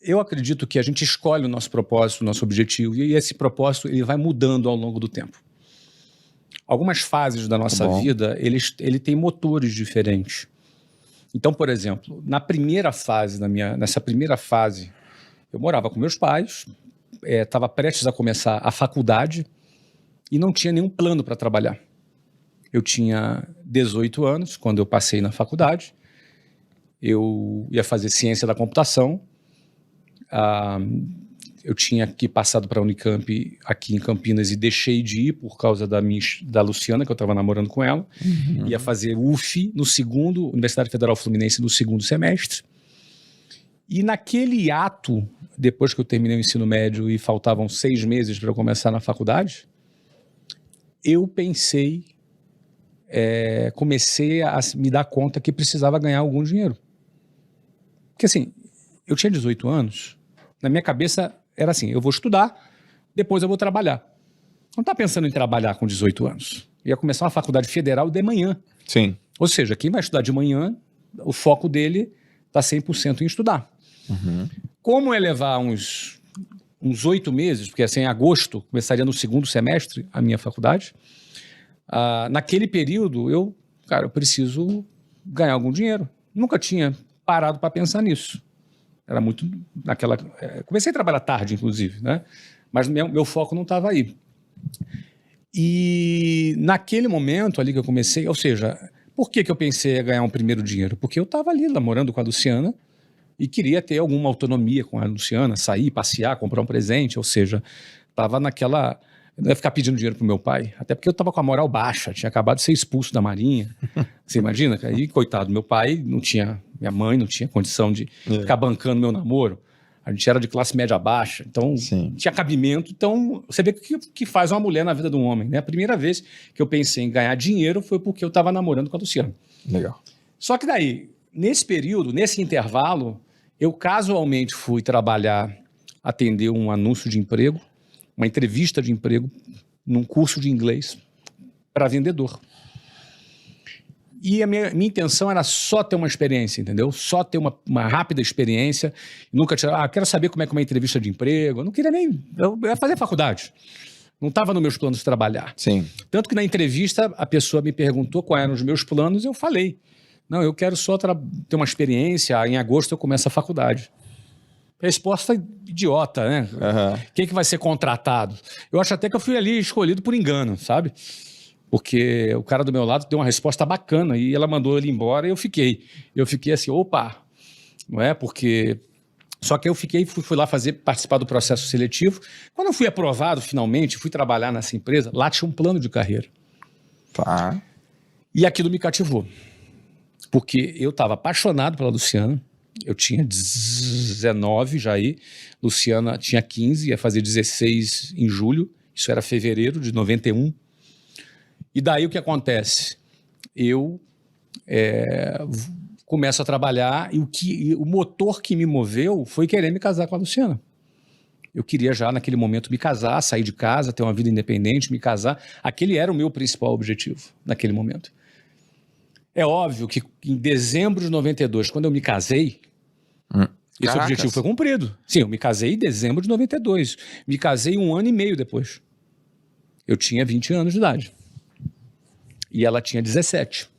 Eu acredito que a gente escolhe o nosso propósito, o nosso objetivo, e esse propósito ele vai mudando ao longo do tempo. Algumas fases da nossa vida, ele tem motores diferentes. Então, por exemplo, nessa primeira fase, eu morava com meus pais, estava prestes a começar a faculdade e não tinha nenhum plano para trabalhar. Eu tinha 18 anos quando eu passei na faculdade, eu ia fazer ciência da computação, eu tinha passado para a Unicamp aqui em Campinas e deixei de ir por causa da Luciana, que eu estava namorando com ela. Ia fazer UF Universidade Federal Fluminense, no segundo semestre. E naquele ato, depois que eu terminei o ensino médio e faltavam 6 meses para eu começar na faculdade, eu comecei a me dar conta que precisava ganhar algum dinheiro. Porque assim, eu tinha 18 anos, na minha cabeça era assim, eu vou estudar, depois eu vou trabalhar. Não está pensando em trabalhar com 18 anos. Ia começar uma faculdade federal de manhã. Sim. Ou seja, quem vai estudar de manhã, o foco dele está 100% em estudar. Como é levar uns 8 meses, porque assim, em agosto, começaria no segundo semestre a minha faculdade, naquele período, eu preciso ganhar algum dinheiro. Nunca tinha parado para pensar nisso. Era muito naquela... comecei a trabalhar tarde, inclusive, né? Mas meu foco não estava aí. E naquele momento ali que eu comecei, ou seja, por que eu pensei em ganhar um primeiro dinheiro? Porque eu estava ali namorando com a Luciana e queria ter alguma autonomia com a Luciana, sair, passear, comprar um presente, ou seja, estava naquela... Eu não ia ficar pedindo dinheiro pro meu pai, até porque eu estava com a moral baixa, tinha acabado de ser expulso da Marinha. Você imagina? Aí, coitado, meu pai não tinha, minha mãe não tinha condição de ficar bancando meu namoro. A gente era de classe média baixa, então tinha cabimento. Então, você vê o que faz uma mulher na vida de um homem, né? A primeira vez que eu pensei em ganhar dinheiro foi porque eu estava namorando com a Luciana. Legal. Só que daí, nesse período, nesse intervalo, eu casualmente fui trabalhar, atender um anúncio de emprego, uma entrevista de emprego num curso de inglês para vendedor. E a minha intenção era só ter uma experiência, entendeu? Só ter uma rápida experiência. Nunca tinha... quero saber como é que é uma entrevista de emprego. Eu não queria nem... Eu ia fazer faculdade. Não estava nos meus planos de trabalhar. Sim. Tanto que na entrevista a pessoa me perguntou quais eram os meus planos e eu falei. Não, eu quero só ter uma experiência. Em agosto eu começo a faculdade. Resposta idiota, né? Quem que vai ser contratado? Eu acho até que eu fui ali escolhido por engano, sabe? Porque o cara do meu lado deu uma resposta bacana e ela mandou ele embora e eu fiquei. Eu fiquei assim, opa, não é? Porque... Só que eu fui lá participar do processo seletivo. Quando eu fui aprovado, finalmente, fui trabalhar nessa empresa, lá tinha um plano de carreira. Tá. E aquilo me cativou. Porque eu estava apaixonado pela Luciana. Eu tinha 19 já aí, Luciana tinha 15, ia fazer 16 em julho, isso era fevereiro de 91. E daí o que acontece? Eu começo a trabalhar e o motor que me moveu foi querer me casar com a Luciana. Eu queria já naquele momento me casar, sair de casa, ter uma vida independente, me casar. Aquele era o meu principal objetivo naquele momento. É óbvio que em dezembro de 92, quando eu me casei, esse objetivo foi cumprido. Sim, eu me casei em dezembro de 92. Me casei 1 ano e meio depois. Eu tinha 20 anos de idade. E ela tinha 17.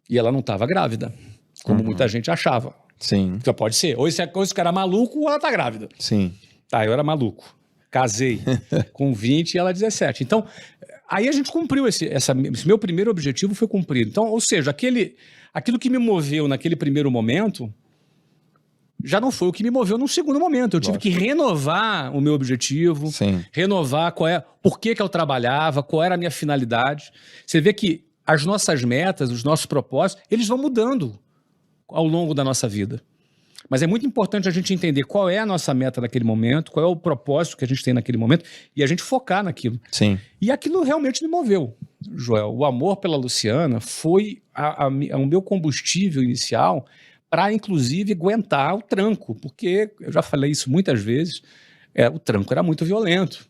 E ela não estava grávida, como muita gente achava. Sim. Então pode ser. Ou esse cara é maluco ou ela está grávida. Sim. Tá, eu era maluco. Casei com 20 e ela 17. Então, aí a gente cumpriu esse meu primeiro objetivo foi cumprido. Então, ou seja, aquilo que me moveu naquele primeiro momento já não foi o que me moveu num segundo momento. Eu tive que renovar o meu objetivo, renovar por que eu trabalhava, qual era a minha finalidade. Você vê que as nossas metas, os nossos propósitos, eles vão mudando ao longo da nossa vida. Mas é muito importante a gente entender qual é a nossa meta naquele momento, qual é o propósito que a gente tem naquele momento e a gente focar naquilo. Sim. E aquilo realmente me moveu, Joel. O amor pela Luciana foi o meu combustível inicial para, inclusive, aguentar o tranco, porque eu já falei isso muitas vezes, o tranco era muito violento.